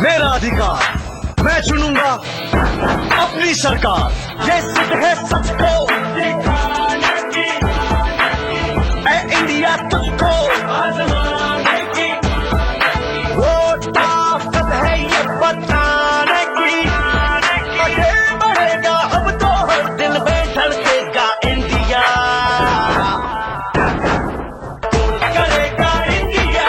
मेरा अधिकार, मैं चुनूंगा अपनी सरकार। ये सिद्ध है सबको दिखाने की, ऐ इंडिया तुझको आजमाने की, वोट ताकत है ये बताने की, आगे बढ़ेगा अब तो हर दिल में धड़केगा इंडिया, करेगा इंडिया,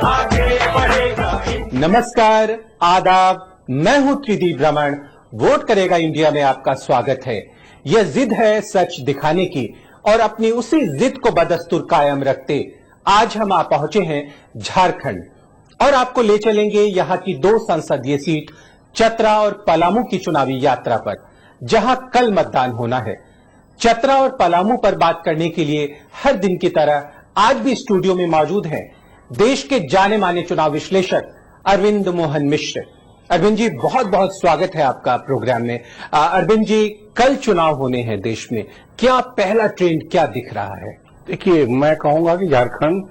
आगे बढ़ेगा। नमस्कार, आदाब, मैं हूं त्रिदीप रमन। वोट करेगा इंडिया में आपका स्वागत है। यह जिद है सच दिखाने की और अपनी उसी जिद को बदस्तूर कायम रखते आज हम आ पहुंचे हैं झारखंड और आपको ले चलेंगे यहां की दो संसदीय सीट चतरा और पलामू की चुनावी यात्रा पर, जहां कल मतदान होना है। चतरा और पलामू पर बात करने के लिए हर दिन की तरह आज भी स्टूडियो में मौजूद हैं देश के जाने माने चुनाव विश्लेषक अरविंद मोहन मिश्र। अरविंद जी, बहुत बहुत स्वागत है आपका प्रोग्राम में। अरविंद जी, कल चुनाव होने हैं देश में, क्या पहला ट्रेंड क्या दिख रहा है? देखिए, मैं कहूंगा कि झारखंड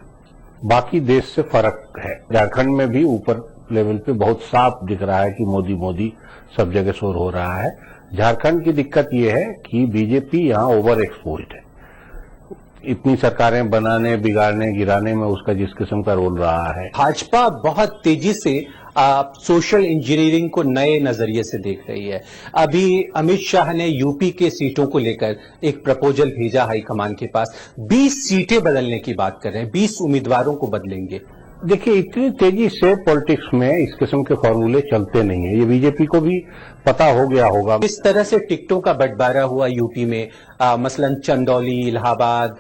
बाकी देश से फर्क है। झारखंड में भी ऊपर लेवल पे बहुत साफ दिख रहा है कि मोदी मोदी सब जगह शोर हो रहा है। झारखंड की दिक्कत यह है कि बीजेपी यहाँ ओवर एक्सपोज्ड है। इतनी सरकारें बनाने, बिगाड़ने, गिराने में उसका जिस किस्म का रोल रहा है। भाजपा बहुत तेजी से सोशल इंजीनियरिंग को नए नजरिए से देख रही है। अभी अमित शाह ने यूपी के सीटों को लेकर एक प्रपोजल भेजा हाईकमान के पास। 20 सीटें बदलने की बात कर रहे हैं, 20 उम्मीदवारों को बदलेंगे। देखिए, इतनी तेजी से पॉलिटिक्स में इस किस्म के फॉर्मूले चलते नहीं है। ये बीजेपी को भी पता हो गया होगा। इस तरह से टिकटों का बंटवारा हुआ यूपी में, मसलन चंदौली, इलाहाबाद,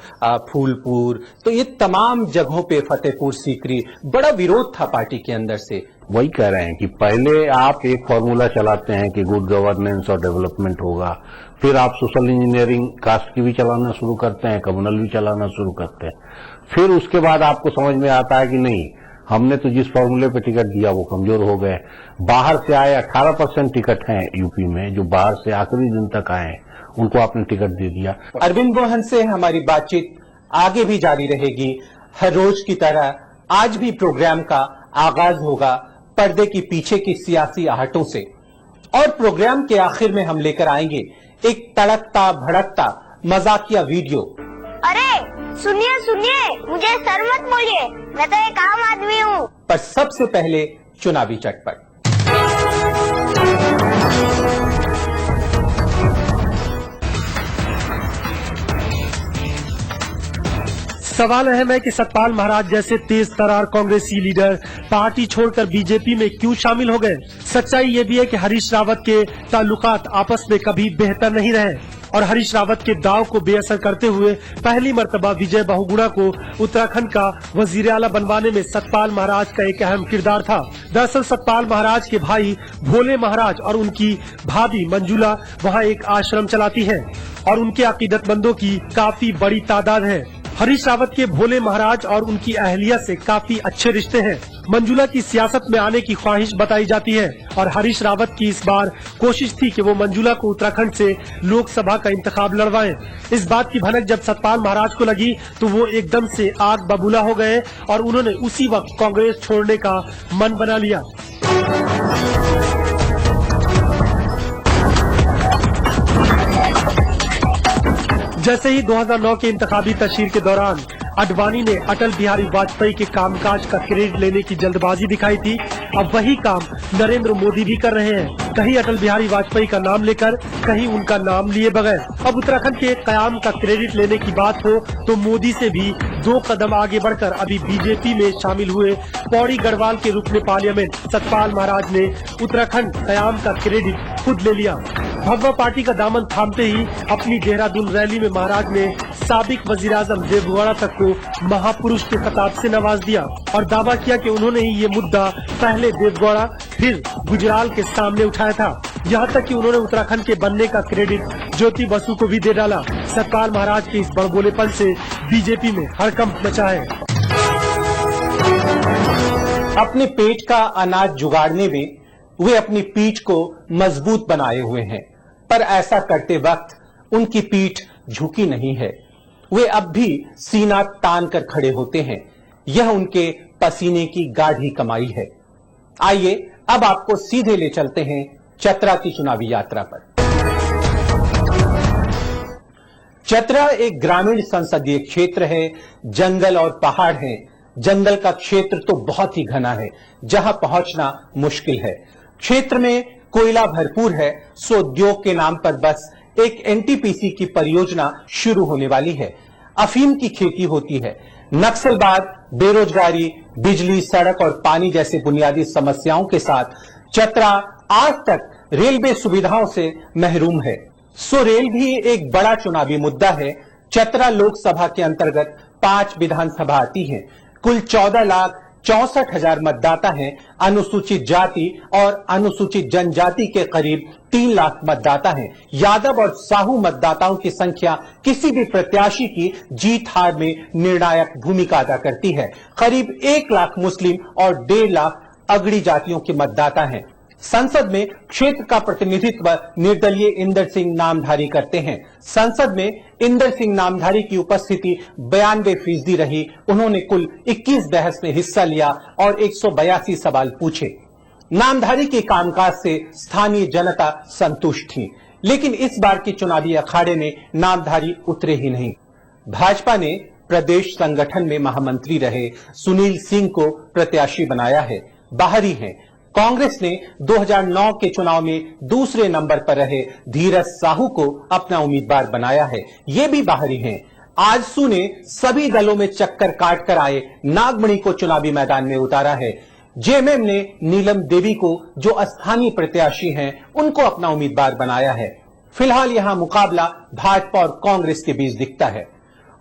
फूलपुर, तो ये तमाम जगहों पे, फतेहपुर सीकरी, बड़ा विरोध था पार्टी के अंदर से। वही कह रहे हैं कि पहले आप एक फॉर्मूला चलाते हैं कि गुड गवर्नेंस और डेवलपमेंट होगा, फिर आप सोशल इंजीनियरिंग कास्ट की भी चलाना शुरू करते हैं, कम्युनल भी चलाना शुरू करते हैं, फिर उसके बाद आपको समझ में आता है कि नहीं, हमने तो जिस फॉर्मूले पे टिकट दिया वो कमजोर हो गए। बाहर से आए 18% टिकट हैं यूपी में, जो बाहर से आखिरी दिन तक आए उनको आपने टिकट दे दिया। अरविंद मोहन से हमारी बातचीत आगे भी जारी रहेगी। हर रोज की तरह आज भी प्रोग्राम का आगाज होगा पर्दे के पीछे की सियासी आहटों से, और प्रोग्राम के आखिर में हम लेकर आएंगे एक तड़कता भड़कता मजाकिया वीडियो। अरे सुनिए सुनिए, मुझे सर मत बोलिए, मैं तो एक आम आदमी हूँ। पर सबसे पहले चुनावी चटपट। सवाल अहम है कि सतपाल महाराज जैसे तेज तरार कांग्रेसी लीडर पार्टी छोड़कर बीजेपी में क्यों शामिल हो गए। सच्चाई ये भी है कि हरीश रावत के ताल्लुकात आपस में कभी बेहतर नहीं रहे और हरीश रावत के दाव को बेअसर करते हुए पहली मर्तबा विजय बहुगुणा को उत्तराखंड का वजीर आला बनवाने में सतपाल महाराज का एक अहम किरदार था। दरअसल सतपाल महाराज के भाई भोले महाराज और उनकी भाभी मंजुला वहाँ एक आश्रम चलाती है और उनके अकीदतमंदों की काफी बड़ी तादाद है। हरीश रावत के भोले महाराज और उनकी अहलिया से काफी अच्छे रिश्ते हैं। मंजुला की सियासत में आने की ख्वाहिश बताई जाती है और हरीश रावत की इस बार कोशिश थी कि वो मंजुला को उत्तराखंड से लोकसभा का इंतखाब लड़वाएं। इस बात की भनक जब सतपाल महाराज को लगी तो वो एकदम से आग बबूला हो गए और उन्होंने उसी वक्त कांग्रेस छोड़ने का मन बना लिया। जैसे ही 2009 के इंतखाबी तशहीर के दौरान अडवाणी ने अटल बिहारी वाजपेयी के कामकाज का क्रेडिट लेने की जल्दबाजी दिखाई थी, अब वही काम नरेंद्र मोदी भी कर रहे हैं। कहीं अटल बिहारी वाजपेयी का नाम लेकर, कहीं उनका नाम लिए बगैर। अब उत्तराखंड के कयाम का क्रेडिट लेने की बात हो तो मोदी से भी 2 कदम आगे बढ़कर अभी बीजेपी में शामिल हुए पौड़ी गढ़वाल के रुकने पार्लियामेंट सतपाल महाराज ने उत्तराखंड कयाम का क्रेडिट खुद ले लिया। भगवा पार्टी का दामन थामते ही अपनी देहरादून रैली में महाराज ने साबिक वजीर-आजम देवगौड़ा तक को महापुरुष के खिताब से नवाज दिया और दावा किया कि उन्होंने ही ये मुद्दा पहले देवगौड़ा फिर गुजराल के सामने उठाया था। यहाँ तक कि उन्होंने उत्तराखंड के बनने का क्रेडिट ज्योति बसु को भी दे डाला। सतपाल महाराज के इस बड़बोलेपन से बीजेपी में हड़कंप मचा है। अपने पेट का अनाज जुगाड़ने में वे अपनी पीठ को मजबूत बनाए हुए हैं, पर ऐसा करते वक्त उनकी पीठ झुकी नहीं है। वे अब भी सीना तान कर खड़े होते हैं। यह उनके पसीने की गाढ़ी कमाई है। आइए अब आपको सीधे ले चलते हैं चतरा की चुनावी यात्रा पर। चतरा एक ग्रामीण संसदीय क्षेत्र है, जंगल और पहाड़ हैं। जंगल का क्षेत्र तो बहुत ही घना है, जहां पहुंचना मुश्किल है। क्षेत्र में कोयला भरपूर है, सो उद्योग के नाम पर बस एक एनटीपीसी की परियोजना शुरू होने वाली है। अफीम की खेती होती है। नक्सलवाद, बेरोजगारी, बिजली, सड़क और पानी जैसे बुनियादी समस्याओं के साथ चतरा आज तक रेलवे सुविधाओं से महरूम है। सो रेल भी एक बड़ा चुनावी मुद्दा है। चतरा लोकसभा के अंतर्गत 5 विधानसभा आती हैं। कुल 14,64,000 मतदाता हैं। अनुसूचित जाति और अनुसूचित जनजाति के करीब 3 लाख मतदाता हैं। यादव और साहू मतदाताओं की संख्या किसी भी प्रत्याशी की जीत हार में निर्णायक भूमिका अदा करती है। करीब 1 लाख मुस्लिम और 1.5 लाख अगड़ी जातियों के मतदाता हैं। संसद में क्षेत्र का प्रतिनिधित्व निर्दलीय इंदर सिंह नामधारी करते हैं। संसद में इंदर सिंह नामधारी की उपस्थिति 92% रही। उन्होंने कुल 21 बहस में हिस्सा लिया और 182 सवाल पूछे। नामधारी के कामकाज से स्थानीय जनता संतुष्ट थी, लेकिन इस बार के चुनावी अखाड़े में नामधारी उतरे ही नहीं। भाजपा ने प्रदेश संगठन में महामंत्री रहे सुनील सिंह को प्रत्याशी बनाया है, बाहरी हैं। कांग्रेस ने 2009 के चुनाव में दूसरे नंबर पर रहे धीरज साहू को अपना उम्मीदवार बनाया है, ये भी बाहरी हैं। आजसू ने सभी दलों में चक्कर काटकर आए नागमणि को चुनावी मैदान में उतारा है। जेएमएम ने नीलम देवी को, जो स्थानीय प्रत्याशी हैं, उनको अपना उम्मीदवार बनाया है। फिलहाल यहां मुकाबला भाजपा और कांग्रेस के बीच दिखता है।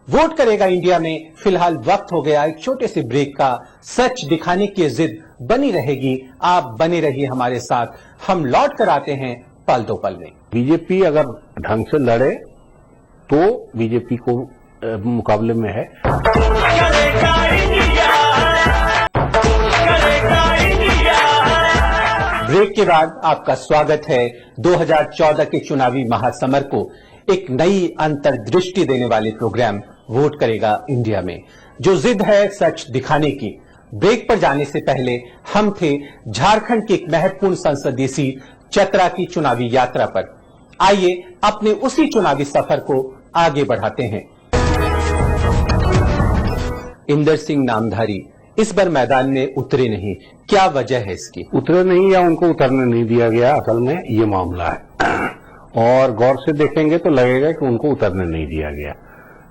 वोट करेगा इंडिया में फिलहाल वक्त हो गया एक छोटे से ब्रेक का। सच दिखाने की जिद बनी रहेगी। आप बने रहिए हमारे साथ, हम लौट कर आते हैं पल दो पल में। बीजेपी अगर ढंग से लड़े तो बीजेपी को मुकाबले में है। करेगा इंडिया, करेगा इंडिया। ब्रेक के बाद आपका स्वागत है 2014 के चुनावी महासमर को एक नई अंतर्दृष्टि देने वाले प्रोग्राम वोट करेगा इंडिया में, जो जिद है सच दिखाने की। ब्रेक पर जाने से पहले हम थे झारखंड की एक महत्वपूर्ण संसदीय सीट चतरा की चुनावी यात्रा पर। आइए अपने उसी चुनावी सफर को आगे बढ़ाते हैं। इंदर सिंह नामधारी इस बार मैदान में उतरे नहीं, क्या वजह है इसकी? उतरे नहीं या उनको उतरने नहीं दिया गया, असल में ये मामला है। और गौर से देखेंगे तो लगेगा कि उनको उतरने नहीं दिया गया,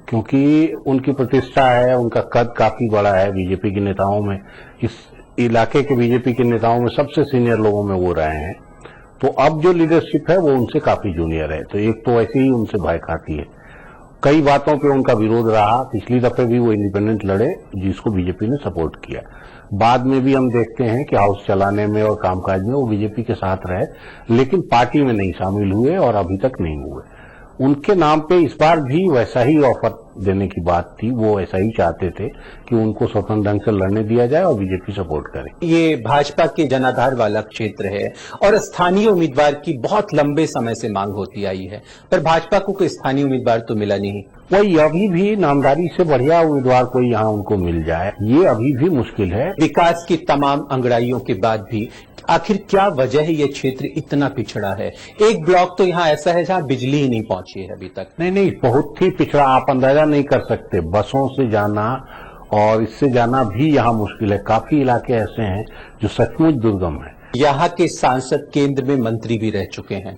क्योंकि उनकी प्रतिष्ठा है, उनका कद काफी बड़ा है बीजेपी के नेताओं में। इस इलाके के बीजेपी के नेताओं में सबसे सीनियर लोगों में वो रहे हैं। तो अब जो लीडरशिप है वो उनसे काफी जूनियर है, तो एक तो ऐसे ही उनसे भय खाती है। कई बातों पे उनका विरोध रहा। पिछली दफे भी वो इंडिपेंडेंट लड़े, जिसको बीजेपी ने सपोर्ट किया। बाद में भी हम देखते हैं कि हाउस चलाने में और कामकाज में वो बीजेपी के साथ रहे, लेकिन पार्टी में नहीं शामिल हुए और अभी तक नहीं हुए। उनके नाम पे इस बार भी वैसा ही ऑफर देने की बात थी। वो ऐसा ही चाहते थे कि उनको स्वतंत्र ढंग से लड़ने दिया जाए और बीजेपी सपोर्ट करे। ये भाजपा के जनाधार वाला क्षेत्र है और स्थानीय उम्मीदवार की बहुत लंबे समय से मांग होती आई है, पर भाजपा को कोई स्थानीय उम्मीदवार तो मिला नहीं। वही अभी भी नामधारी से बढ़िया उम्मीदवार कोई यहाँ उनको मिल जाए, ये अभी भी मुश्किल है। विकास की तमाम अंगड़ाइयों के बाद भी आखिर क्या वजह है ये क्षेत्र इतना पिछड़ा है? एक ब्लॉक तो यहाँ ऐसा है जहाँ बिजली ही नहीं पहुंची है अभी तक। नहीं, बहुत ही पिछड़ा, आप अंदाजा नहीं कर सकते। बसों से जाना और इससे जाना भी यहाँ मुश्किल है। काफी इलाके ऐसे हैं जो सचमुच दुर्गम है। यहाँ के सांसद केंद्र में मंत्री भी रह चुके हैं,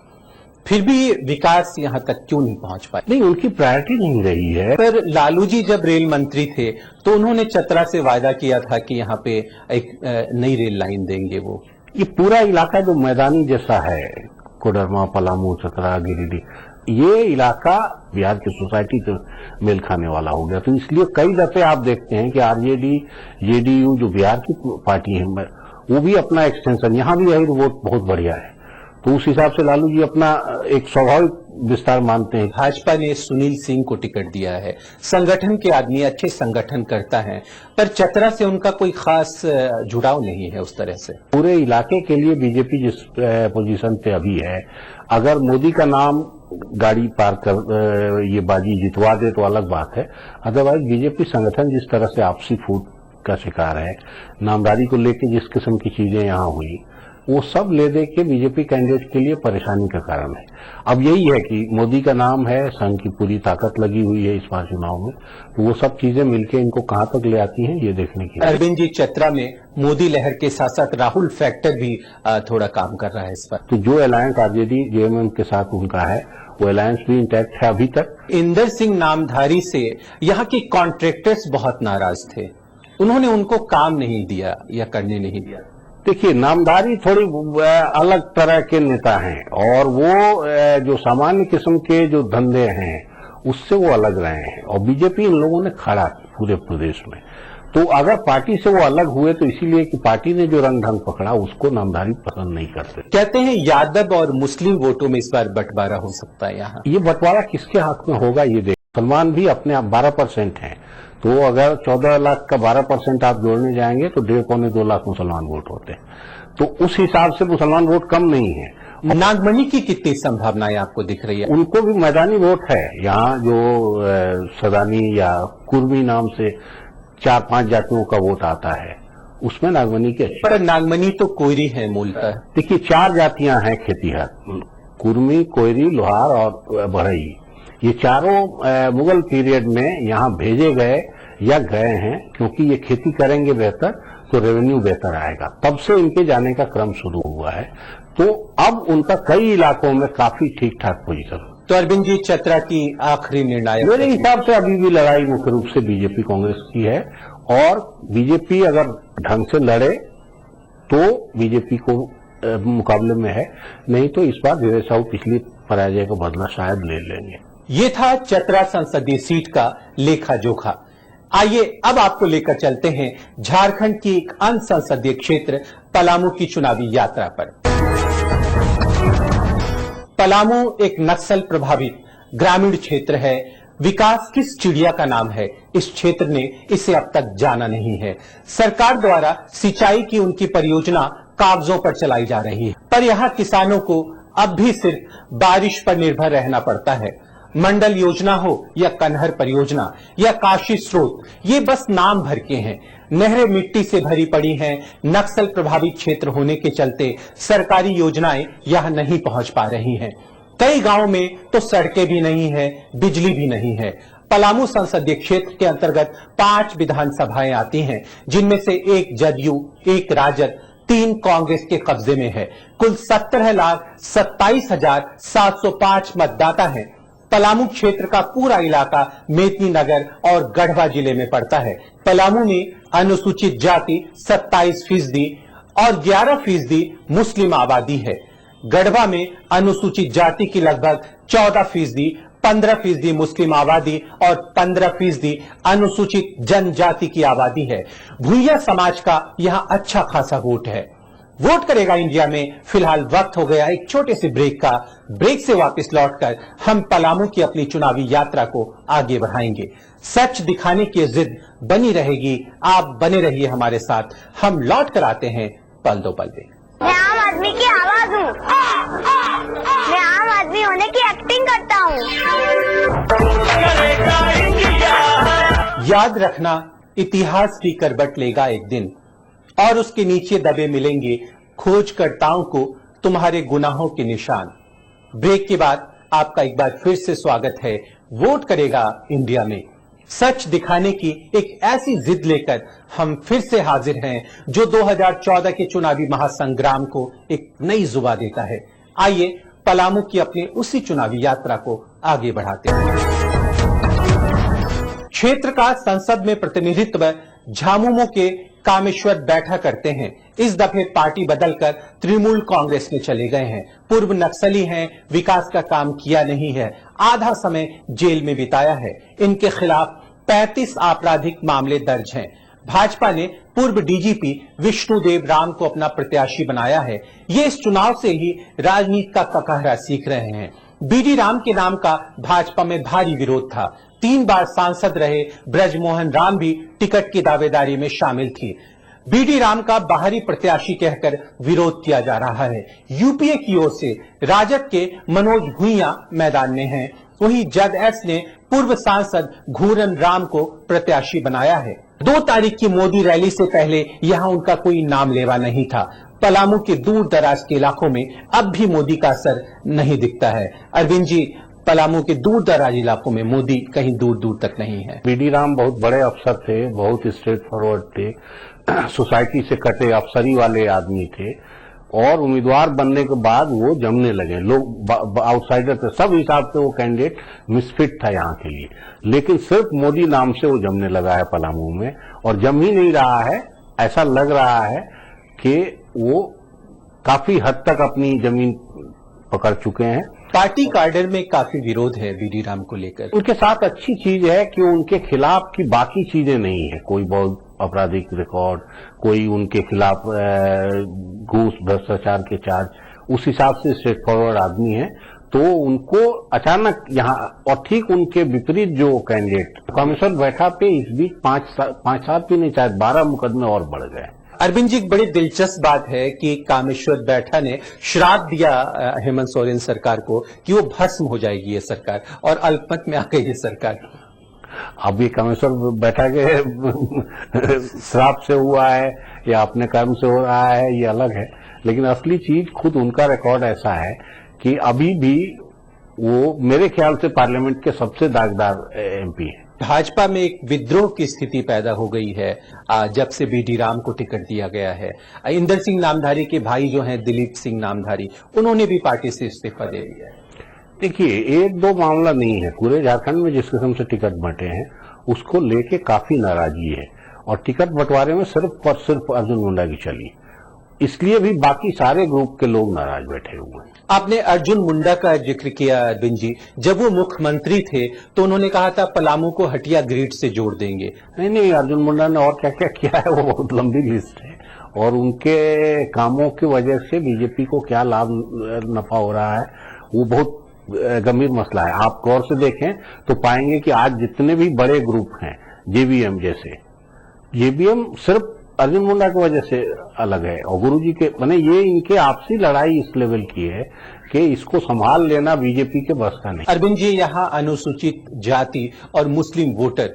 फिर भी विकास यहाँ तक क्यों नहीं पहुंच पाए? नहीं, उनकी प्रायोरिटी नहीं रही है। पर लालू जी जब रेल मंत्री थे तो उन्होंने चतरा से वायदा किया था कि यहाँ पे एक नई रेल लाइन देंगे। वो ये पूरा इलाका जो मैदानी जैसा है, कोडरमा, पलामू, चतरा, गिरिडीह, ये इलाका बिहार की सोसाइटी से मेल खाने वाला हो गया। तो इसलिए कई दफे आप देखते हैं कि आरजेडी, जेडीयू जो बिहार की पार्टी है, वो भी अपना एक्सटेंशन, यहाँ भी यही वोट बहुत बढ़िया है। तो उस हिसाब से लालू जी अपना एक स्वाभाविक विस्तार मानते हैं। भाजपा ने सुनील सिंह को टिकट दिया है, संगठन के आदमी, अच्छे संगठन करता है, पर चतरा से उनका कोई खास जुड़ाव नहीं है उस तरह से। पूरे इलाके के लिए बीजेपी जिस पोजीशन पे अभी है, अगर मोदी का नाम गाड़ी पार कर ये बाजी जितवा दे तो अलग बात है। अदरवाइज बीजेपी संगठन जिस तरह से आपसी फूट का शिकार है, नामदारी को लेकर जिस किस्म की चीजें यहाँ हुई, वो सब ले दे के बीजेपी कैंडिडेट के लिए परेशानी का कारण है। अब यही है कि मोदी का नाम है, संघ की पूरी ताकत लगी हुई है इस बार चुनाव में, तो वो सब चीजें मिलकर इनको कहां तक ले आती हैं ये देखने की। अरविंद जी, चतरा में मोदी लहर के साथ साथ राहुल फैक्टर भी थोड़ा काम कर रहा है इस पर। तो जो अलायंस आरजेडी जेएमएम के साथ उनका है, वो अलायंस भी इंटैक्ट है अभी तक। इंदर सिंह नामधारी से यहाँ के कॉन्ट्रैक्टर्स बहुत नाराज थे, उन्होंने उनको काम नहीं दिया या करने नहीं दिया। देखिए, नामदारी थोड़ी अलग तरह के नेता हैं और वो जो सामान्य किस्म के जो धंधे हैं उससे वो अलग रहे हैं, और बीजेपी इन लोगों ने खड़ा पूरे प्रदेश में। तो अगर पार्टी से वो अलग हुए तो इसीलिए कि पार्टी ने जो रंग ढंग पकड़ा उसको नामदारी पसंद नहीं करते। कहते हैं यादव और मुस्लिम वोटों में इस बार बंटवारा हो सकता है। यहाँ ये बंटवारा किसके हाथ में होगा ये देख। मुसलमान भी अपने आप 12% हैं, तो अगर 14 लाख का 12% आप जोड़ने जाएंगे तो 1.5-2 लाख मुसलमान वोट होते हैं, तो उस हिसाब से मुसलमान वोट कम नहीं है। नागमणि की कितनी संभावनाएं आपको दिख रही है? उनको भी मैदानी वोट है। यहाँ जो सदानी या कुर्मी नाम से 4-5 जातियों का वोट आता है, उसमें नागमणि के। पर नागमणि तो कोयरी है मूलतः। देखिए, 4 जातियां हैं खेतीहर, कुर्मी, कोयरी, लोहार और बढ़ई। ये चारों मुगल पीरियड में यहाँ भेजे गए या गए हैं, क्योंकि ये खेती करेंगे बेहतर तो रेवेन्यू बेहतर आएगा, तब से इनके जाने का क्रम शुरू हुआ है। तो अब उनका कई इलाकों में काफी ठीक ठाक पोजीशन। तो अरविंद जी, चतरा की आखिरी निर्णायक मेरे हिसाब से अभी भी लड़ाई मुख्य रूप से बीजेपी कांग्रेस की है, और बीजेपी अगर ढंग से लड़े तो बीजेपी को मुकाबले में है, नहीं तो इस बार धीरे साहू पिछली पराजय का बदला शायद ले लेंगे। ये था चतरा संसदीय सीट का लेखा जोखा। आइए अब आपको लेकर चलते हैं झारखंड की एक अन्य संसदीय क्षेत्र पलामू की चुनावी यात्रा पर। पलामू एक नक्सल प्रभावित ग्रामीण क्षेत्र है। विकास किस चिड़िया का नाम है, इस क्षेत्र ने इसे अब तक जाना नहीं है। सरकार द्वारा सिंचाई की उनकी परियोजना कागजों पर चलाई जा रही है, पर यहाँ किसानों को अब भी सिर्फ बारिश पर निर्भर रहना पड़ता है। मंडल योजना हो या कन्हर परियोजना या काशी स्रोत, ये बस नाम भर के हैं। नहरें मिट्टी से भरी पड़ी हैं। नक्सल प्रभावित क्षेत्र होने के चलते सरकारी योजनाएं यहां नहीं पहुंच पा रही हैं। कई गांवों में तो सड़कें भी नहीं है, बिजली भी नहीं है। पलामू संसदीय क्षेत्र के अंतर्गत 5 विधानसभाएं आती हैं, जिनमें से 1 जदयू, 1 राजद, 3 कांग्रेस के कब्जे में है। कुल 17,27,705 मतदाता हैं। पलामू क्षेत्र का पूरा इलाका मेदिनीनगर और गढ़वा जिले में पड़ता है। पलामू में अनुसूचित जाति 27% और 11% मुस्लिम आबादी है। गढ़वा में अनुसूचित जाति की लगभग 14%, 15% मुस्लिम आबादी और 15% अनुसूचित जनजाति की आबादी है। भूइया समाज का यहां अच्छा खासा वोट है। वोट करेगा इंडिया में फिलहाल वक्त हो गया एक छोटे से ब्रेक का। ब्रेक से वापस लौटकर हम पलामू की अपनी चुनावी यात्रा को आगे बढ़ाएंगे। सच दिखाने की जिद बनी रहेगी। आप बने रहिए हमारे साथ। हम लौट कर आते हैं पल दो पल में। मैं आम आदमी की आवाज हूँ। मैं आम आदमी होने की एक्टिंग करता हूँ। करेगा इंडिया। याद रखना, इतिहास भी करवट लेगा एक दिन, और उसके नीचे दबे मिलेंगे खोजकर्ताओं को तुम्हारे गुनाहों के निशान। ब्रेक के बाद आपका एक बार फिर से स्वागत है वोट करेगा इंडिया में। सच दिखाने की एक ऐसी जिद लेकर हम फिर से हाजिर हैं जो 2014 के चुनावी महासंग्राम को एक नई जुबा देता है। आइए पलामू की अपनी उसी चुनावी यात्रा को आगे बढ़ाते हैं। क्षेत्र का संसद में प्रतिनिधित्व झामुमो के कामेश्वर बैठा करते हैं। इस दफे पार्टी बदलकर तृणमूल कांग्रेस में चले गए हैं। पूर्व नक्सली हैं, विकास का काम किया नहीं है, आधा समय जेल में बिताया है। इनके खिलाफ 35 आपराधिक मामले दर्ज हैं। भाजपा ने पूर्व डीजीपी विष्णुदेव राम को अपना प्रत्याशी बनाया है। ये इस चुनाव से ही राजनीति का ककहरा सीख रहे हैं। बीडी राम के नाम का भाजपा में भारी विरोध था। 3 बार सांसद रहे ब्रजमोहन राम भी टिकट की दावेदारी में शामिल थी। बीडी राम का बाहरी प्रत्याशी कहकर विरोध किया जा रहा है। यूपीए की ओर से राजद के मनोज भूइया मैदान में हैं। वहीं जदएस ने पूर्व सांसद घूरन राम को प्रत्याशी बनाया है। 2 तारीख की मोदी रैली से पहले यहां उनका कोई नाम लेवा नहीं था। पलामू के दूर दराज के इलाकों में अब भी मोदी का असर नहीं दिखता है। अरविंद जी, पलामू के दूर दराज इलाकों में मोदी कहीं दूर दूर तक नहीं है। बीडी राम बहुत बड़े अफसर थे, बहुत स्ट्रेट फॉरवर्ड थे, सोसाइटी से कटे अफसरी वाले आदमी थे और उम्मीदवार बनने के बाद वो जमने लगे। लोग आउटसाइडर थे, सब हिसाब से वो कैंडिडेट मिसफिट था यहाँ के लिए, लेकिन सिर्फ मोदी नाम से वो जमने लगा है पलामू में और जम ही नहीं रहा है। ऐसा लग रहा है कि वो काफी हद तक अपनी जमीन पकड़ चुके हैं। पार्टी कार्डर में काफी विरोध है बीडी राम को लेकर। उनके साथ अच्छी चीज है कि उनके खिलाफ की बाकी चीजें नहीं है, कोई बहुत आपराधिक रिकॉर्ड, कोई उनके खिलाफ घूस भ्रष्टाचार के चार्ज, उस हिसाब से स्ट्रेट फॉरवर्ड आदमी है। तो उनको अचानक यहाँ और ठीक उनके विपरीत जो कैंडिडेट कमिश्नर बैठा पे इस बीच 5-7 भी नहीं, शायद 12 मुकदमे और बढ़ गए। अरविंद जी, एक बड़ी दिलचस्प बात है कि कामेश्वर बैठा ने श्राप दिया हेमंत सोरेन सरकार को कि वो भस्म हो जाएगी ये सरकार, और अल्पमत में आ गई ये सरकार। अब ये कामेश्वर बैठा के श्राप से हुआ है या अपने कर्म से हो रहा है, ये अलग है, लेकिन असली चीज खुद उनका रिकॉर्ड ऐसा है कि अभी भी वो मेरे ख्याल से पार्लियामेंट के सबसे दागदार एमपी है। भाजपा में एक विद्रोह की स्थिति पैदा हो गई है जब से बीडी राम को टिकट दिया गया है। इंदर सिंह नामधारी के भाई जो हैं दिलीप सिंह नामधारी, उन्होंने भी पार्टी से इस्तीफा दे दिया है। देखिए, 1-2 मामला नहीं है, पूरे झारखंड में जिस किस्म से टिकट बंटे हैं उसको लेके काफी नाराजगी है और टिकट बंटवारे में सिर्फ और सिर्फ अर्जुन मुंडा की चली, इसलिए भी बाकी सारे ग्रुप के लोग नाराज बैठे हुए हैं। आपने अर्जुन मुंडा का जिक्र किया अरविंद जी, जब वो मुख्यमंत्री थे तो उन्होंने कहा था पलामू को हटिया ग्रिड से जोड़ देंगे। नहीं, अर्जुन मुंडा ने और क्या क्या किया है वो बहुत लंबी लिस्ट है और उनके कामों की वजह से बीजेपी को क्या लाभ नफा हो रहा है वो बहुत गंभीर मसला है। आप गौर से देखें तो पाएंगे कि आज जितने भी बड़े ग्रुप हैं, जेबीएम जैसे, जेबीएम सिर्फ अर्जुन मुंडा की वजह से अलग है और गुरुजी के बने, ये इनके आपसी लड़ाई इस लेवल की है कि इसको संभाल लेना बीजेपी के बस का नहीं। अरविंद जी, यहाँ अनुसूचित जाति और मुस्लिम वोटर,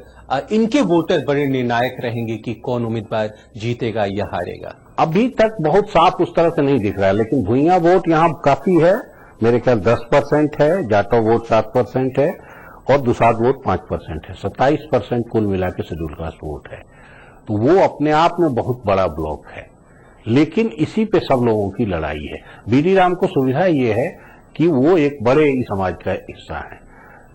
इनके वोटर बड़े निर्णायक रहेंगे कि कौन उम्मीदवार जीतेगा या हारेगा। अभी तक बहुत साफ उस तरह से नहीं दिख रहा है, लेकिन भुइयां वोट यहाँ काफी है, मेरे ख्याल 10% है, जाटव वोट 7% है और दुसाध वोट 5% है। 27% कुल मिला के शेड्यूल कास्ट वोट है, तो वो अपने आप में बहुत बड़ा ब्लॉक है, लेकिन इसी पे सब लोगों की लड़ाई है। बीडी राम को सुविधा ये है कि वो एक बड़े ही समाज का हिस्सा है।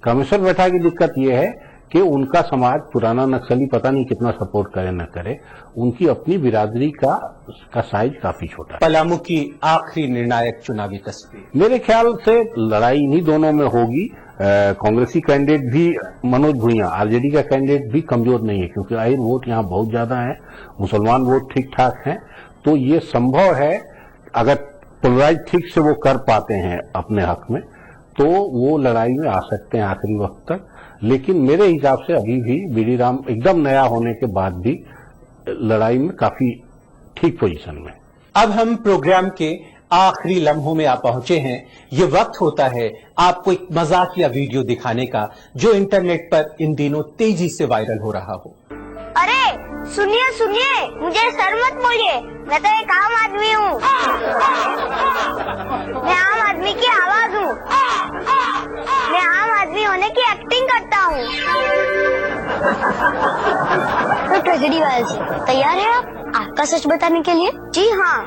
कामेश्वर बैठा की दिक्कत ये है कि उनका समाज पुराना नक्सली पता नहीं कितना सपोर्ट करे न करे, उनकी अपनी बिरादरी का साइज काफी छोटा है। पलामू की आखिरी निर्णायक चुनावी तस्वीर, मेरे ख्याल से लड़ाई इन्हीं दोनों में होगी। कांग्रेसी कैंडिडेट भी मनोज भुइयां, आरजेडी का कैंडिडेट भी कमजोर नहीं है क्योंकि आहिर वोट यहाँ बहुत ज्यादा है, मुसलमान वोट ठीक ठाक हैं, तो ये संभव है अगर पोलराइज ठीक से वो कर पाते हैं अपने हक में तो वो लड़ाई में आ सकते हैं आखिरी वक्त तक। लेकिन मेरे हिसाब से अभी भी बीडी राम एकदम नया होने के बाद भी लड़ाई में काफी ठीक पोजीशन में। अब हम प्रोग्राम के आखिरी लम्हों में आ पहुंचे हैं। ये वक्त होता है आपको एक मजाकिया वीडियो दिखाने का जो इंटरनेट पर इन दिनों तेजी से वायरल हो रहा हो। अरे सुनिए सुनिए, मुझे सर मत बोलिए, मैं तो एक आम आदमी हूँ। मैं आम आदमी की आवाज हूँ। मैं आम आदमी होने की एक्टिंग करता हूँ। तो ट्रेजेडी वाले जी, तैयार है आप आपका सच बताने के लिए? जी हाँ।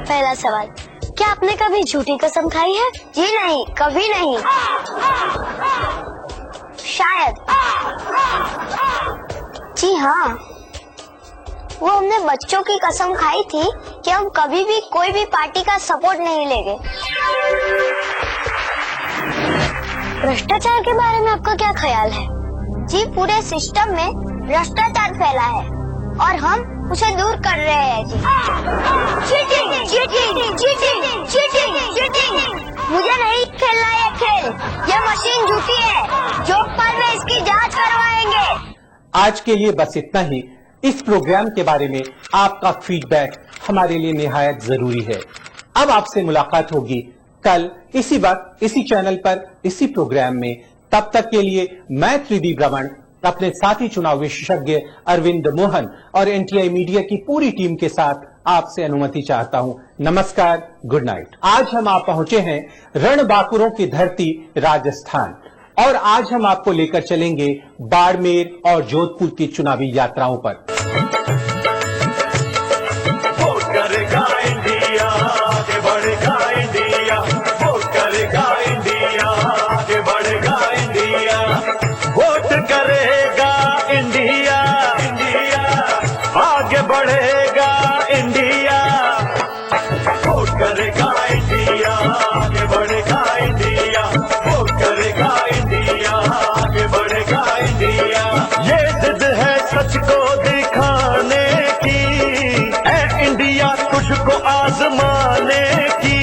पहला सवाल, क्या आपने कभी झूठी कसम खाई है? जी नहीं, कभी नहीं। शायद। जी हाँ, वो हमने बच्चों की कसम खाई थी कि हम कभी भी कोई भी पार्टी का सपोर्ट नहीं लेंगे। भ्रष्टाचार के बारे में आपका क्या ख्याल है? जी, पूरे सिस्टम में भ्रष्टाचार फैला है और हम उसे दूर कर रहे हैं। जी cheating cheating cheating cheating cheating, मुझे नहीं खेलना ये खेल, ये मशीन झूठी है। जोगपाल में इसकी जांच करवाएंगे। आज के लिए बस इतना ही। इस प्रोग्राम के बारे में आपका फीडबैक हमारे लिए निहायत जरूरी है। अब आपसे मुलाकात होगी कल इसी वक्त, इसी चैनल पर, इसी प्रोग्राम में। तब तक के लिए मैं त्रिदीप रमन अपने साथी चुनाव विशेषज्ञ अरविंद मोहन और एनटीआई मीडिया की पूरी टीम के साथ आपसे अनुमति चाहता हूं। नमस्कार, गुड नाइट। आज हम आप पहुंचे हैं रणबांकुरों की धरती राजस्थान, और आज हम आपको लेकर चलेंगे बाड़मेर और जोधपुर की चुनावी यात्राओं पर। वोट करेगा इंडिया, आगे बढ़ेगा इंडिया। वोट करेगा इंडिया, आगे बढ़ेगा इंडिया। वोट करेगा इंडिया, इंडिया आगे बढ़ेगा इंडिया। वोट करेगा इंडिया, आगे बढ़ेगा इंडिया। वोट करेगा इंडिया, आगे बढ़ेगा इंडिया। ये जिद है सच को दिखाने की, है इंडिया तुझको आजमाने की।